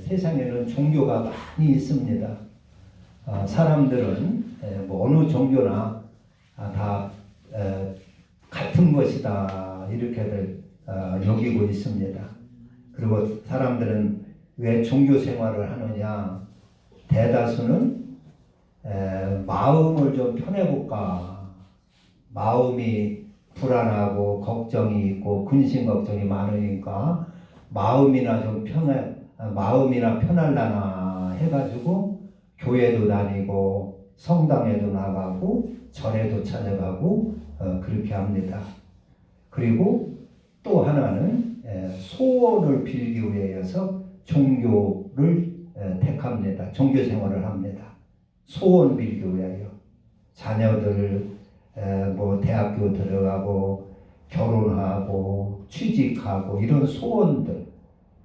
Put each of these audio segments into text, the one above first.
세상에는 종교가 많이 있습니다. 사람들은 뭐 어느 종교나 다 같은 것이다 이렇게들 여기고 있습니다. 그리고 사람들은 왜 종교 생활을 하느냐? 대다수는 마음을 좀 편해볼까? 마음이 불안하고 걱정이 있고 근심 걱정이 많으니까 마음이나 편할라나 해가지고 교회도 다니고 성당에도 나가고 절에도 찾아가고 그렇게 합니다. 그리고 또 하나는 소원을 빌기 위해서 종교를 택합니다. 종교 생활을 합니다. 소원 빌기 위하여 자녀들 뭐 대학교 들어가고 결혼하고 취직하고 이런 소원들,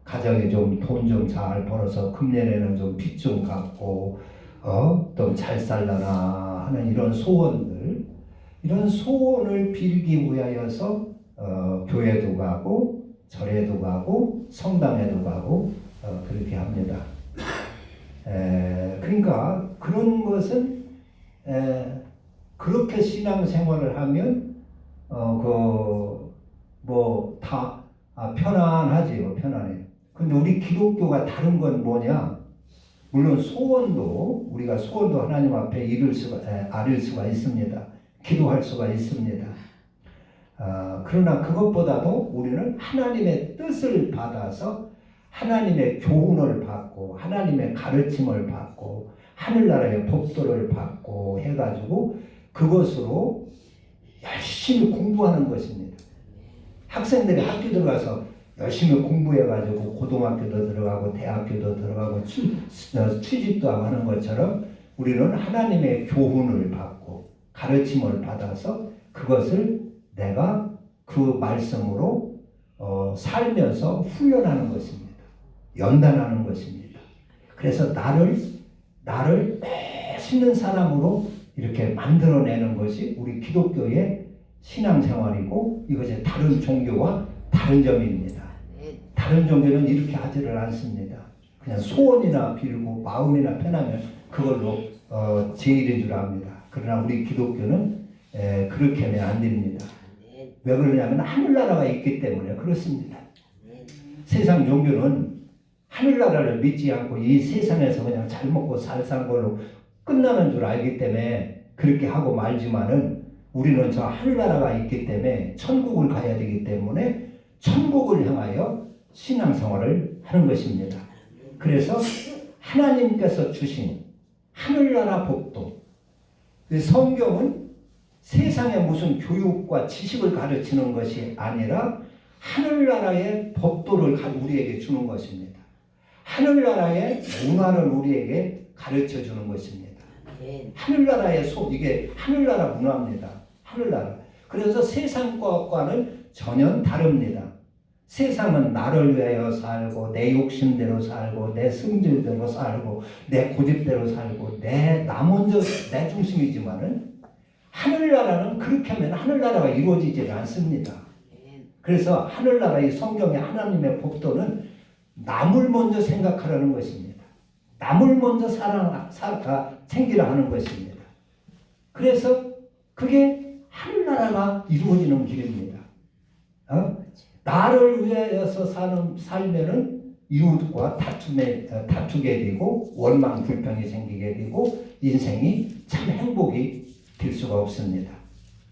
가정에 좀 돈 좀 잘 벌어서 금년에는 좀 빚 좀 갚고 좀 잘 살라나 하는 이런 소원들, 이런 소원을 빌기 위하여서 교회도 가고 절에도 가고 성당에도 가고 그렇게 합니다. 그러니까 그런 것은 그렇게 신앙생활을 하면 다 편안하지요. 편안해요. 근데 우리 기독교가 다른 건 뭐냐? 물론 우리가 소원도 하나님 앞에 아릴 수가 있습니다. 기도할 수가 있습니다. 그러나 그것보다도 우리는 하나님의 뜻을 받아서 하나님의 교훈을 받고 하나님의 가르침을 받고 하늘나라의 법도를 받고 해가지고 그것으로 열심히 공부하는 것입니다. 학생들이 학교 들어가서 열심히 공부해가지고 고등학교도 들어가고 대학교도 들어가고 취직도 하는 것처럼 우리는 하나님의 교훈을 받고 가르침을 받아서 그것을 내가 그 말씀으로 살면서 훈련하는 것입니다. 연단하는 것입니다. 그래서 나를 신는 사람으로 이렇게 만들어내는 것이 우리 기독교의 신앙생활이고 이것이 다른 종교와 다른 점입니다. 다른 종교는 이렇게 하지를 않습니다. 그냥 소원이나 빌고 마음이나 편하면 그걸로 제일인 줄 압니다. 그러나 우리 기독교는 그렇게 하면 안 됩니다. 왜 그러냐면 하늘나라가 있기 때문에 그렇습니다. 세상 종교는 하늘나라를 믿지 않고 이 세상에서 그냥 잘 먹고 잘 사는 걸로 끝나는 줄 알기 때문에 그렇게 하고 말지만은 우리는 저 하늘나라가 있기 때문에 천국을 가야 되기 때문에 천국을 향하여 신앙생활을 하는 것입니다. 그래서 하나님께서 주신 하늘나라 복도, 성경은 세상의 무슨 교육과 지식을 가르치는 것이 아니라 하늘나라의 법도를 우리에게 주는 것입니다. 하늘나라의 문화를 우리에게 가르쳐 주는 것입니다. 하늘나라의 이게 하늘나라 문화입니다. 하늘나라. 그래서 세상 것과는 전혀 다릅니다. 세상은 나를 위하여 살고 내 욕심대로 살고 내 성질대로 살고 내 고집대로 살고 나 먼저 내 중심이지만은 하늘나라는 그렇게 하면 하늘나라가 이루어지지 않습니다. 그래서 하늘나라의 성경의 하나님의 법도는 남을 먼저 생각하라는 것입니다. 남을 먼저 챙기라 하는 것입니다. 그래서 그게 하늘나라가 이루어지는 길입니다. 나를 위하여서 살면은 이웃과 다투게 되고 원망 불평이 생기게 되고 인생이 참 행복이 될 수가 없습니다.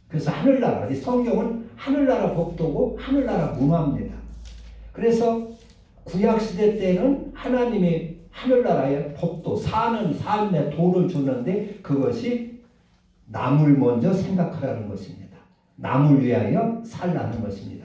그래서 하늘나라, 이 성경은 하늘나라 법도고 하늘나라 문화입니다. 그래서 구약시대 때는 하나님이 하늘나라의 법도, 사는 삶의 도를 주는데 그것이 남을 먼저 생각하라는 것입니다. 남을 위하여 살라는 것입니다.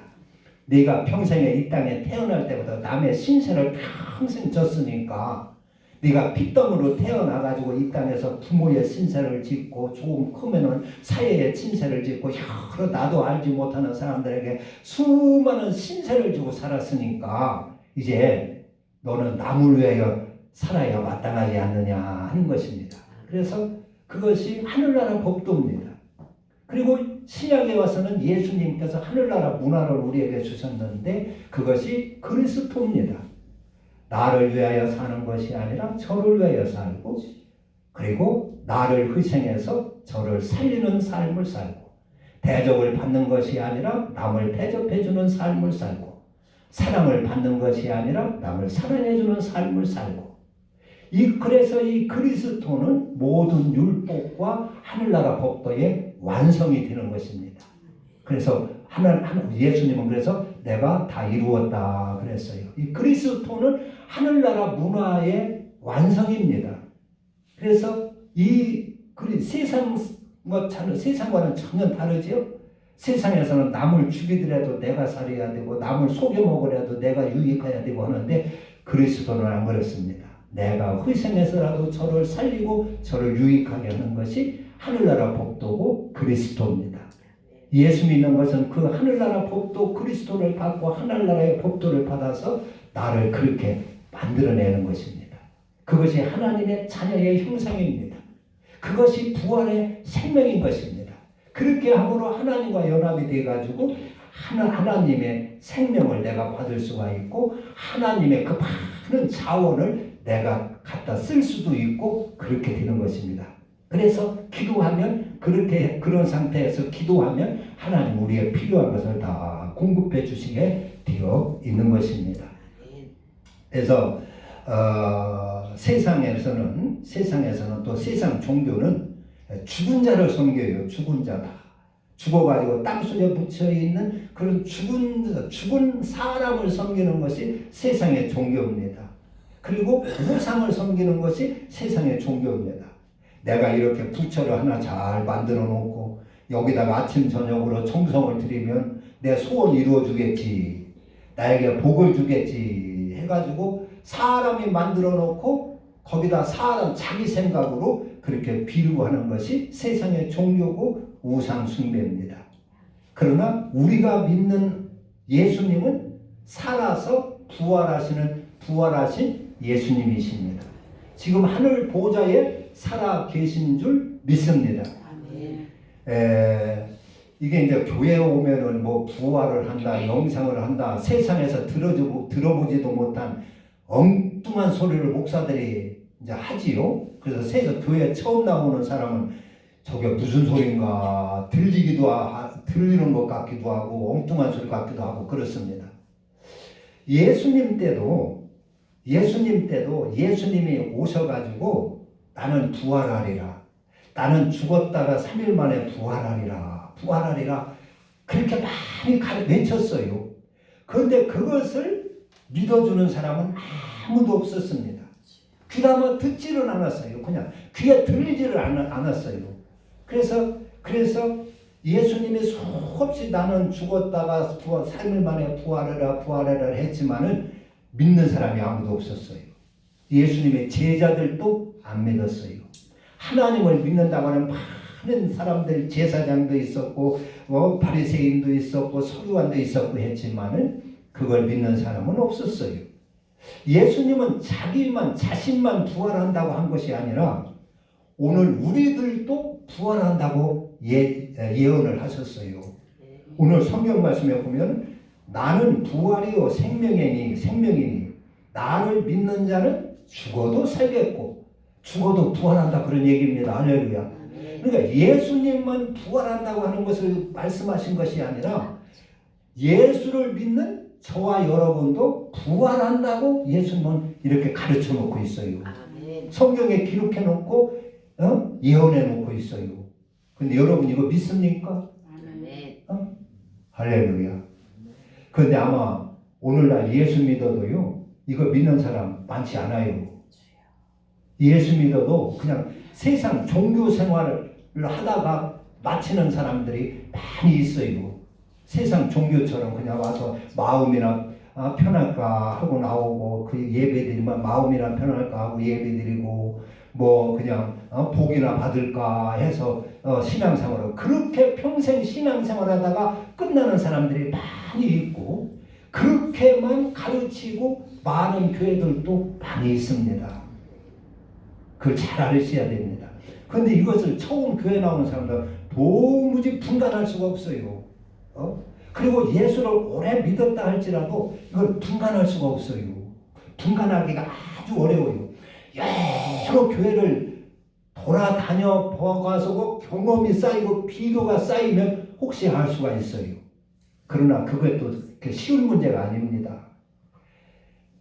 네가 평생에 이 땅에 태어날 때부터 남의 신세를 평생 졌으니까 네가 핏덩으로 태어나가지고 이 땅에서 부모의 신세를 짓고 조금 크면은 사회의 신세를 짓고 여러 나도 알지 못하는 사람들에게 수많은 신세를 주고 살았으니까 이제 너는 남을 위하여 살아야 마땅하지 않느냐 하는 것입니다. 그래서 그것이 하늘나라 법도입니다. 그리고 신약에 와서는 예수님께서 하늘나라 문화를 우리에게 주셨는데 그것이 그리스도입니다. 나를 위하여 사는 것이 아니라 저를 위하여 살고, 그리고 나를 희생해서 저를 살리는 삶을 살고, 대접을 받는 것이 아니라 남을 대접해주는 삶을 살고, 사랑을 받는 것이 아니라 남을 사랑해주는 삶을 살고, 그래서 이 그리스도는 모든 율법과 하늘나라 법도의 완성이 되는 것입니다. 그래서 예수님은 그래서 내가 다 이루었다 그랬어요. 이 그리스도는 하늘나라 문화의 완성입니다. 그래서 세상과는 전혀 다르죠. 세상에서는 남을 죽이더라도 내가 살아야 되고, 남을 속여 먹으려도 내가 유익해야 되고 하는데, 그리스도는 안 그렇습니다. 내가 희생해서라도 저를 살리고 저를 유익하게 하는 것이 하늘나라 법도고 그리스도입니다. 예수 믿는 것은 그 하늘나라 법도 그리스도를 받고 하늘나라의 법도를 받아서 나를 그렇게 만들어내는 것입니다. 그것이 하나님의 자녀의 형상입니다. 그것이 부활의 생명인 것입니다. 그렇게 함으로 하나님과 연합이 돼가지고 하나님의 생명을 내가 받을 수가 있고, 하나님의 그 많은 자원을 내가 갖다 쓸 수도 있고, 그렇게 되는 것입니다. 그래서 기도하면, 그런 상태에서 기도하면 하나님 우리의 필요한 것을 다 공급해 주시게 되어 있는 것입니다. 그래서 세상에서는 또 세상 종교는 죽은 자를 섬겨요. 죽은 자다. 죽어가지고 땅속에 묻혀있는 그런 죽은 사람을 섬기는 것이 세상의 종교입니다. 그리고 우상을 섬기는 것이 세상의 종교입니다. 내가 이렇게 부처를 하나 잘 만들어 놓고 여기다가 아침 저녁으로 청송을 드리면 내 소원 이루어 주겠지, 나에게 복을 주겠지 해가지고 사람이 만들어 놓고 거기다 사람 자기 생각으로 그렇게 비유하는 것이 세상의 종교고 우상 숭배입니다. 그러나 우리가 믿는 예수님은 살아서 부활하신 예수님이십니다. 지금 하늘 보좌에 살아 계신 줄 믿습니다. 이게 이제 교회에 오면은 뭐 부활을 한다, 영상을 한다, 세상에서 들어보지도 못한 엉뚱한 소리를 목사들이 이제 하지요. 그래서 교회 처음 나오는 사람은 저게 무슨 소린가 들리는 것 같기도 하고 엉뚱한 소리 같기도 하고 그렇습니다. 예수님 때도 예수님이 오셔가지고 나는 부활하리라, 나는 죽었다가 3일 만에 부활하리라 그렇게 많이 외쳤어요. 그런데 그것을 믿어주는 사람은 아무도 없었습니다. 귀담아 듣지를 않았어요. 그냥 귀에 들리지를 않았어요. 그래서 예수님이 수없이 나는 죽었다가 3일 만에 부활하라 했지만은 믿는 사람이 아무도 없었어요. 예수님의 제자들도 안 믿었어요. 하나님을 믿는다고 하는 많은 사람들, 제사장도 있었고 바리새인도 있었고 서기관도 있었고 했지만은 그걸 믿는 사람은 없었어요. 예수님은 자신만 부활한다고 한 것이 아니라 오늘 우리들도 부활한다고 예언을 하셨어요. 오늘 성경 말씀에 보면 나는 부활이요 생명이니 나를 믿는 자는 죽어도 살겠고 죽어도 부활한다, 그런 얘기입니다. 할렐루야. 그러니까 예수님만 부활한다고 하는 것을 말씀하신 것이 아니라 예수를 믿는 저와 여러분도 부활한다고 예수님은 이렇게 가르쳐 놓고 있어요. 성경에 기록해 놓고 예언해 놓고 있어요. 근데 여러분 이거 믿습니까? 할렐루야. 근데 아마 오늘날 예수 믿어도요, 이거 믿는 사람 많지 않아요. 예수 믿어도 그냥 세상 종교 생활을 하다가 마치는 사람들이 많이 있어요. 세상 종교처럼 그냥 와서 마음이나 편할까 하고 나오고 그 예배드리면 마음이나 편할까 하고 예배드리고 뭐 그냥 복이나 받을까 해서 신앙생활을 그렇게 평생 신앙생활하다가 끝나는 사람들이 많이 있고, 그렇게만 가르치고 많은 교회들도 많이 있습니다. 그걸 잘 알으셔야 됩니다. 그런데 이것을 처음 교회 나오는 사람들 도무지 분간할 수가 없어요. 그리고 예수를 오래 믿었다 할지라도 이걸 분간할 수가 없어요. 분간하기가 아주 어려워요. 여러 교회를 돌아다녀 보아서 경험이 쌓이고 비교가 쌓이면 혹시 알 수가 있어요. 그러나 그것도 쉬운 문제가 아닙니다.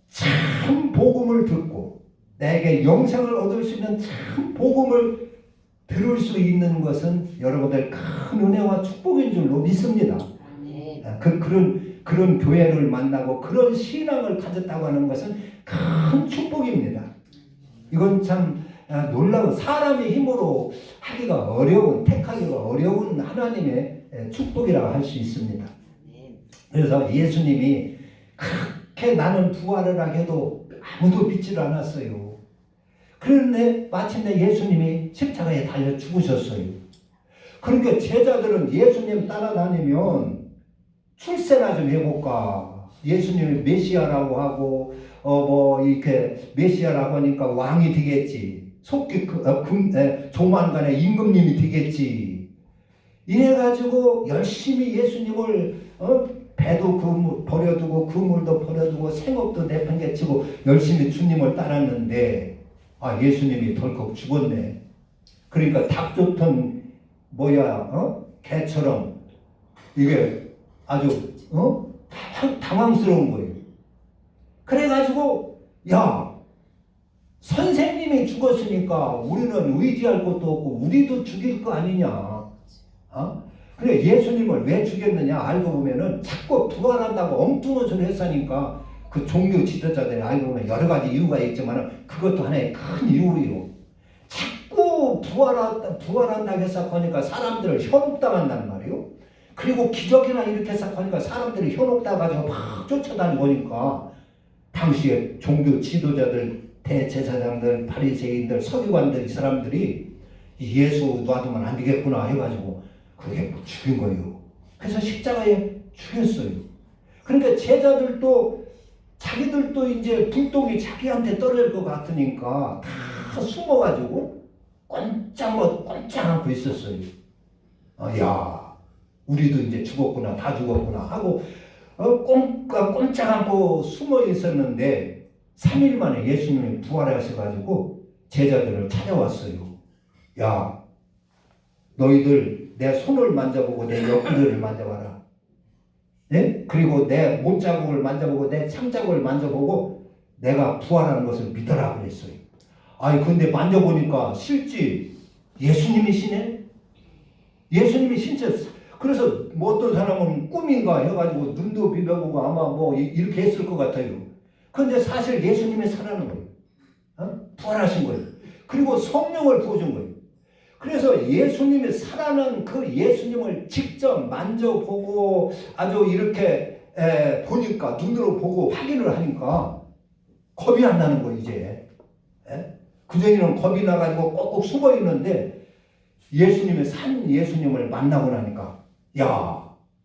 참 복음을 듣고 내게 영생을 얻을 수 있는 참 복음을 들을 수 있는 것은 여러분들 큰 은혜와 축복인 줄로 믿습니다. 그런 교회를 만나고 그런 신앙을 가졌다고 하는 것은 큰 축복입니다. 이건 참 놀라운, 사람의 힘으로 하기가 어려운, 택하기가 어려운 하나님의 축복이라고 할 수 있습니다. 그래서 예수님이 그렇게 나는 부활을 하게 해도 아무도 믿지를 않았어요. 그런데 마침내 예수님이 십자가에 달려 죽으셨어요. 그러니까 제자들은 예수님 따라다니면 출세나 좀 해볼까. 예수님을 메시아라고 하고 이렇게 메시아라고 하니까 왕이 되겠지. 조만간에 임금님이 되겠지. 이래가지고 열심히 예수님을 배도 버려두고 그물도 버려두고 생업도 내팽개치고 열심히 주님을 따랐는데 예수님이 덜컥 죽었네. 그러니까 닭 좋던 개처럼 이게 아주 당황스러운 거예요. 그래가지고 선생님이 죽었으니까 우리는 의지할 것도 없고 우리도 죽일 거 아니냐. 그래 예수님을 왜 죽였느냐 알고 보면은 자꾸 부활한다고 엉뚱한 소리 했으니까 그 종교 지도자들이 알고 보면 여러 가지 이유가 있지만 그것도 하나의 큰 이유예요. 자꾸 부활한다고 해서 하니까 사람들을 현혹당한단 말이에요. 그리고 기적이나 이렇게 해서 하니까 사람들이 현혹당해가지고 막 쫓아다니고 오니까 당시에 종교 지도자들, 대제사장들, 바리새인들, 서기관들 이 사람들이 예수 놔두면 안 되겠구나 해가지고 그게 죽인 거예요. 그래서 십자가에 죽였어요. 그러니까 제자들도 자기들도 이제 불똥이 자기한테 떨어질 것 같으니까 다 숨어가지고 꼼짝 않고 있었어요. 우리도 이제 죽었구나, 다 죽었구나 하고 꼼짝 않고 숨어 있었는데 3일 만에 예수님이 부활하셔가지고 제자들을 찾아왔어요. 너희들 내 손을 만져보고 내 옆구리를 만져봐라. 네? 그리고 내 못자국을 만져보고 내 창자국을 만져보고 내가 부활하는 것을 믿어라 그랬어요. 근데 만져보니까 실제 예수님이시네? 예수님이 진짜. 그래서 어떤 사람은 꿈인가 해가지고 눈도 비벼보고 아마 이렇게 했을 것 같아요. 그런데 사실 예수님이 살아난 거예요. 부활하신 거예요. 그리고 성령을 부어준 거예요. 그래서 예수님이 살아난 그 예수님을 직접 만져보고 아주 이렇게 보니까 눈으로 보고 확인을 하니까 겁이 안 나는 거예요 이제. 그전에는 겁이 나가지고 꼭꼭 숨어 있는데 예수님의 산 예수님을 만나고 나니까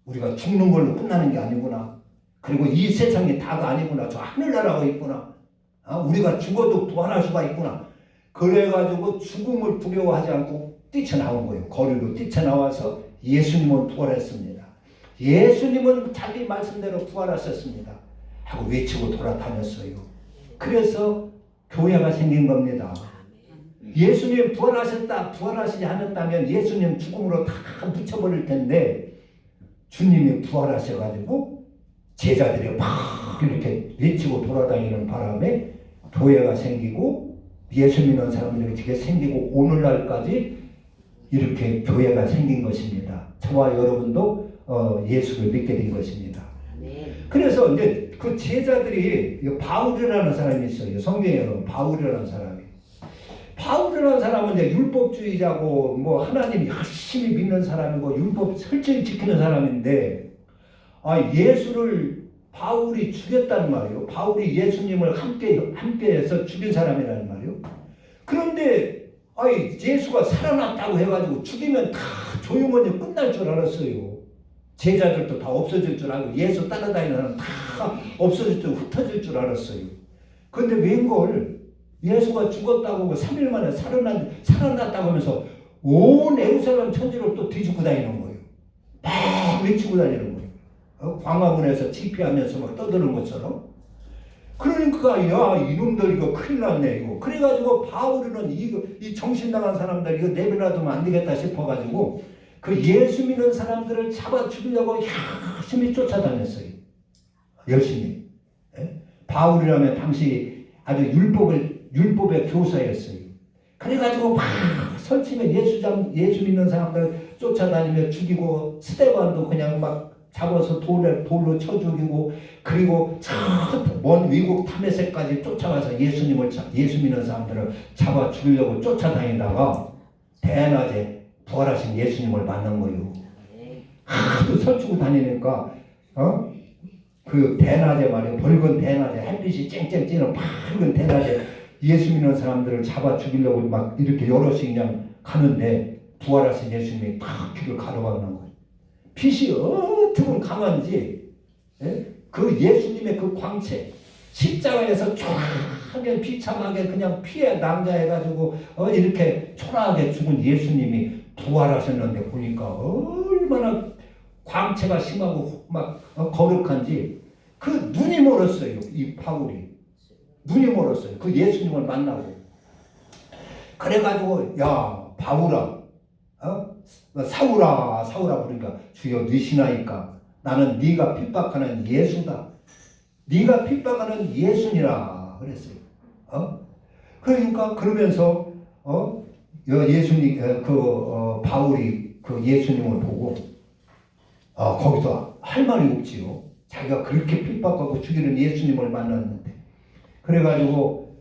우리가 죽는 걸로 끝나는 게 아니구나. 그리고 이 세상이 다가 아니구나. 저 하늘나라가 있구나. 우리가 죽어도 부활할 수가 있구나. 그래가지고 죽음을 두려워하지 않고 뛰쳐나온 거예요. 거리로 뛰쳐나와서 예수님은 부활했습니다. 예수님은 자기 말씀대로 부활하셨습니다. 하고 외치고 돌아다녔어요. 그래서 교회가 생긴 겁니다. 예수님 부활하시지 않았다면 예수님 죽음으로 다 묻혀버릴 텐데 주님이 부활하셔가지고 제자들이 막 이렇게 외치고 돌아다니는 바람에 교회가 생기고 예수 믿는 사람들이 이렇게 생기고 오늘날까지 이렇게 교회가 생긴 것입니다. 저와 여러분도 예수를 믿게 된 것입니다. 그래서 이제 그 제자들이 바울이라는 사람이 있어요. 성경에 여러분 바울이라는 사람이. 바울이라는 사람은 이제 율법주의자고 하나님 열심히 믿는 사람이고 율법 철저히 지키는 사람인데 예수를 바울이 죽였단 말이에요. 바울이 예수님을 함께해서 죽인 사람이라는 말이에요. 그런데 예수가 살아났다고 해가지고 죽이면 다 조용히 끝날 줄 알았어요. 제자들도 다 없어질 줄 알고 예수 따라다니는 사람 다 없어질 줄 흩어질 줄 알았어요. 그런데 웬걸 예수가 죽었다고 3일 만에 살아났다고 하면서 온 예루살렘 천지를 또 뒤집고 다니는 거예요. 막 외치고 다니는 거예요. 광화문에서 집회하면서 막 떠드는 것처럼. 그러니까 야 이놈들 이거 큰일 났네 이거. 그래가지고 바울은 이 정신 나간 사람들 이거 내버려두면 안 되겠다 싶어가지고 그 예수 믿는 사람들을 잡아 죽이려고 열심히 쫓아다녔어요. 열심히. 예? 바울이라면 당시 아주 율법의 교사였어요. 그래가지고 막 설치면 예수 믿는 사람들 쫓아다니며 죽이고 스데반도 그냥 막 잡아서 돌로 쳐 죽이고 그리고 먼 외국 타메섹까지 쫓아가서 예수 믿는 사람들을 잡아 죽이려고 쫓아다니다가 대낮에 부활하신 예수님을 만난 거예요. 하도 설치고 다니니까 그 대낮에 말이에요. 밝은 대낮에 햇빛이 쨍쨍 찌는 밝은 대낮에 예수 믿는 사람들을 잡아 죽이려고 막 이렇게 여럿이 그냥 가는데 부활하신 예수님이 탁 길을 가로막는 거예요. 빛이 어떻게 강한지 그 예수님의 그 광채 십자가에서 쫙하게 비참하게 그냥 피에 낭자해가지고 이렇게 초라하게 죽은 예수님이 부활하셨는데 보니까 얼마나 광채가 심하고 막 거룩한지 그 눈이 멀었어요. 이 바울이 눈이 멀었어요. 그 예수님을 만나고 그래가지고 야 바울아 사울아 그러니까 주여 니시나이까 나는 네가 핍박하는 예수다. 네가 핍박하는 예수니라 그랬어요. 그러니까 그러면서 예수님 바울이 그 예수님을 보고 거기서 할 말이 없지요. 자기가 그렇게 핍박하고 죽이는 예수님을 만났는데 그래가지고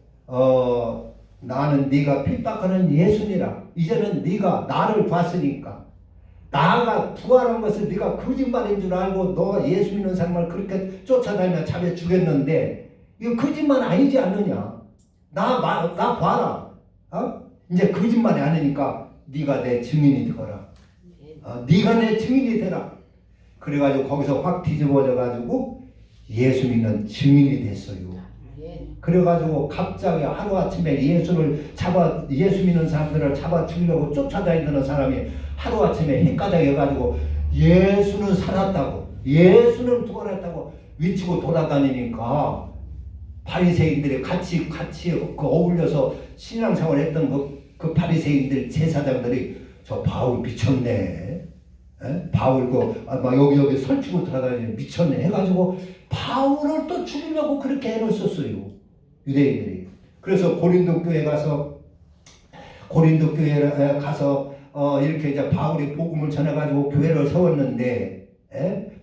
나는 네가 핍박하는 예수니라. 이제는 네가 나를 봤으니까 나가 부활한 것을 네가 거짓말인 줄 알고 너 예수 믿는 사람을 그렇게 쫓아다니며 잡아 죽였는데 이거 거짓말 아니지 않느냐. 나 봐라. 이제 거짓말이 아니니까 네가 내 증인이 되거라. 네가 내 증인이 되라. 그래가지고 거기서 확 뒤집어져 가지고 예수 믿는 증인이 됐어요. 그래가지고 갑자기 하루아침에 예수 믿는 사람들을 잡아 죽이려고 쫓아다니는 사람이 하루아침에 헷가닥 해가지고 예수는 살았다고 예수는 부활했다고 외치고 돌아다니니까 바리새인들이 같이 어울려서 신앙생활 했던 그 바리새인들 제사장들이 저 바울 미쳤네. 바울 여기 설치고 돌아다니는 미쳤네 해가지고 바울을 또 죽이려고 그렇게 해놓았었어요. 유대인들이. 그래서 고린도 교회에 가서 이렇게 이제 바울이 복음을 전해가지고 교회를 세웠는데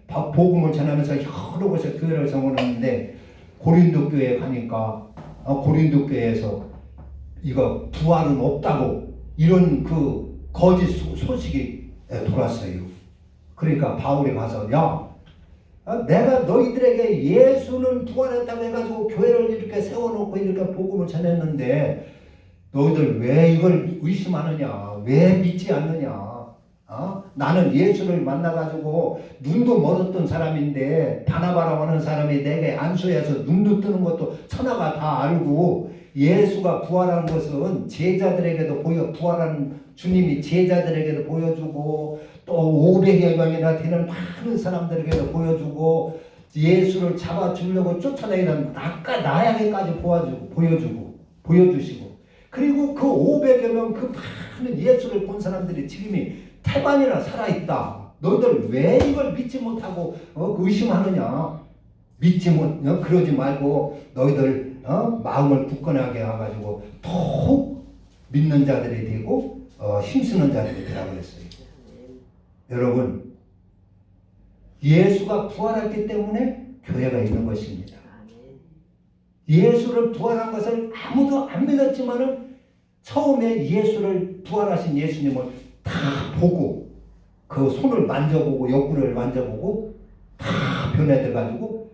복음을 전하면서 여러 곳에 교회를 세웠는데 고린도 교회에 가니까 고린도 교회에서 이거 부활은 없다고 이런 그 거짓 소식이 돌았어요. 그러니까 바울이 가서 내가 너희들에게 예수는 부활했다고 해가지고 교회를 이렇게 세워놓고 이렇게 복음을 전했는데 너희들 왜 이걸 의심하느냐? 왜 믿지 않느냐? 나는 예수를 만나가지고 눈도 멀었던 사람인데 바나바라고 하는 사람이 내게 안수해서 눈도 뜨는 것도 천하가 다 알고 예수가 부활한 것은 제자들에게도 부활한 주님이 제자들에게도 보여주고 또 500여 명이나 되는 많은 사람들에게도 보여주고 예수를 잡아주려고 쫓아다니는 나에게까지 보여주시고 그리고 그 500여 명 그 많은 예수를 본 사람들이 지금이 태반이나 살아있다. 너희들 왜 이걸 믿지 못하고 의심하느냐. 그러지 말고 너희들 마음을 굳건하게 해가지고 더욱 믿는 자들이 되고 힘쓰는 자들이 되라고 했어요. 여러분 예수가 부활했기 때문에 교회가 있는 것입니다. 예수를 부활한 것을 아무도 안 믿었지만은 처음에 예수를 부활하신 예수님을 다 보고 그 손을 만져보고 옆구리를 만져보고 다 변해돼가지고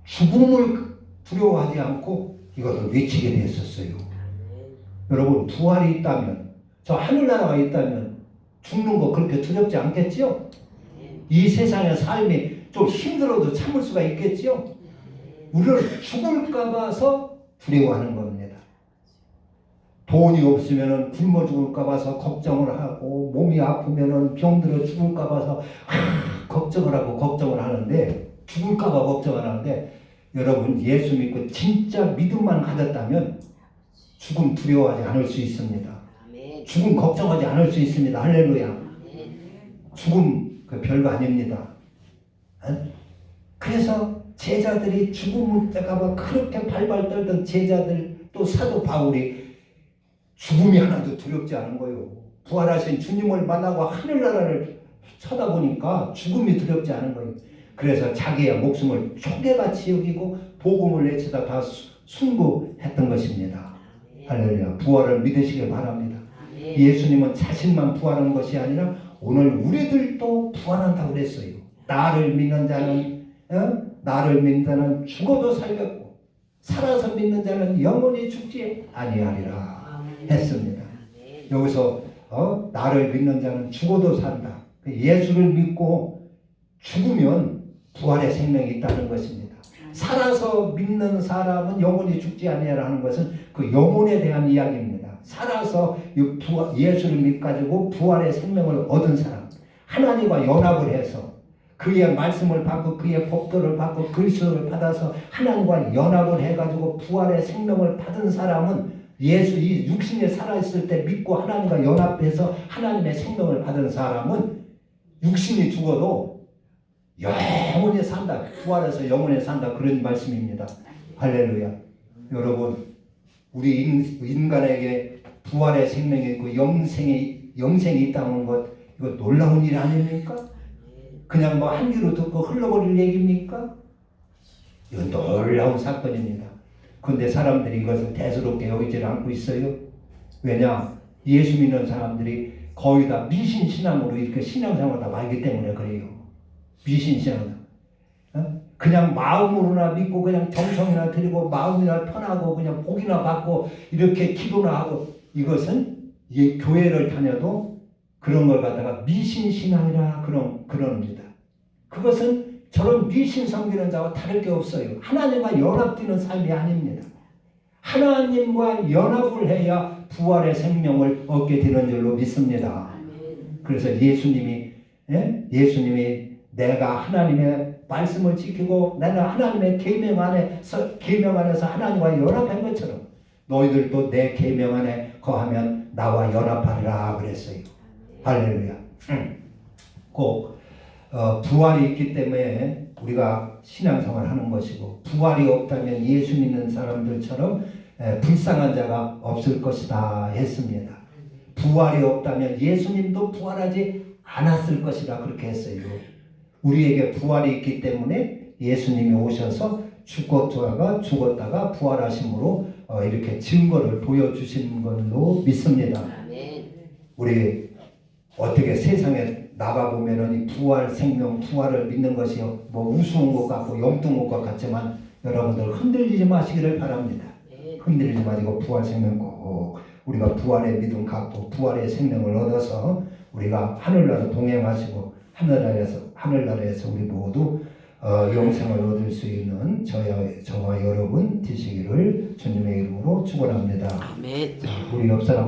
죽음을 두려워하지 않고 이것을 외치게 됐었어요. 여러분 부활이 있다면 저 하늘나라가 있다면 죽는 거 그렇게 두렵지 않겠지요? 이 세상의 삶이 좀 힘들어도 참을 수가 있겠지요? 우리를 죽을까 봐서 두려워하는 겁니다. 돈이 없으면 굶어 죽을까 봐서 걱정을 하고 몸이 아프면 병들어 죽을까 봐서 걱정을 하는데 죽을까 봐 걱정을 하는데 여러분 예수 믿고 진짜 믿음만 가졌다면 죽음 두려워하지 않을 수 있습니다. 죽음 걱정하지 않을 수 있습니다. 할렐루야. 죽음 그 별거 아닙니다. 그래서 제자들이 죽음을 때까봐 그렇게 발발 떨던 제자들, 또 사도 바울이 죽음이 하나도 두렵지 않은 거예요. 부활하신 주님을 만나고 하늘나라를 쳐다보니까 죽음이 두렵지 않은 거예요. 그래서 자기의 목숨을 초계같이 여기고 복음을 외치다 다 순교했던 것입니다. 할렐루야. 부활을 믿으시길 바랍니다. 예수님은 자신만 부활한 것이 아니라 오늘 우리들도 부활한다고 그랬어요. 나를 믿는 자는 죽어도 살겠고 살아서 믿는 자는 영원히 죽지 아니하리라 했습니다. 여기서 나를 믿는 자는 죽어도 산다. 예수를 믿고 죽으면 부활의 생명이 있다는 것입니다. 살아서 믿는 사람은 영원히 죽지 아니하라는 것은 그 영혼에 대한 이야기입니다. 살아서 예수를 믿가지고 부활의 생명을 얻은 사람, 하나님과 연합을 해서 그의 말씀을 받고 그의 법도를 받고 그리스도를 받아서 하나님과 연합을 해가지고 부활의 생명을 받은 사람은 예수 이 육신에 살아있을 때 믿고 하나님과 연합해서 하나님의 생명을 받은 사람은 육신이 죽어도 영원히 산다. 부활해서 영원히 산다. 그런 말씀입니다. 할렐루야. 여러분, 우리 인간에게 부활의 생명이 있고 영생이 있다는 것, 이거 놀라운 일 아닙니까? 그냥 뭐 한 귀로 듣고 흘러버릴 얘기입니까? 이건 놀라운 사건입니다. 그런데 사람들이 이것을 대수롭게 여기질 않고 있어요. 왜냐? 예수 믿는 사람들이 거의 다 미신신앙으로 이렇게 신앙생활을 다 말기 때문에 그래요. 미신신앙. 그냥 마음으로나 믿고 그냥 정성이나 드리고 마음이나 편하고 그냥 복이나 받고 이렇게 기도나 하고, 이것은 교회를 다녀도 그런 걸 갖다가 미신신앙이라 그럽니다. 그것은 저런 미신 섬기는 자와 다를 게 없어요. 하나님과 연합되는 삶이 아닙니다. 하나님과 연합을 해야 부활의 생명을 얻게 되는 줄로 믿습니다. 그래서 예수님이 내가 하나님의 말씀을 지키고 내가 하나님의 계명 안에서 하나님과 연합한 것처럼 너희들도 내 계명 안에 거하면 나와 연합하리라 그랬어요. 할렐루야. 꼭 부활이 있기 때문에 우리가 신앙생활을 하는 것이고, 부활이 없다면 예수 믿는 사람들처럼 불쌍한 자가 없을 것이다 했습니다. 부활이 없다면 예수님도 부활하지 않았을 것이라 그렇게 했어요. 우리에게 부활이 있기 때문에 예수님이 오셔서 죽었다가 부활하심으로 이렇게 증거를 보여주신 걸로 믿습니다. 우리 어떻게 세상에 나가보면은 이 부활 생명, 부활을 믿는 것이 뭐 우스운 것 같고 영뚱한 것 같지만 여러분들 흔들리지 마시기를 바랍니다. 흔들리지 마시고 부활 생명 꼭 우리가 부활의 믿음 갖고 부활의 생명을 얻어서 우리가 하늘나라 동행하시고 하늘나라에서 우리 모두 영생을 얻을 수 있는 저와 여러분 되시기를 주님의 이름으로 축원합니다. 아멘. 우리 옆 사람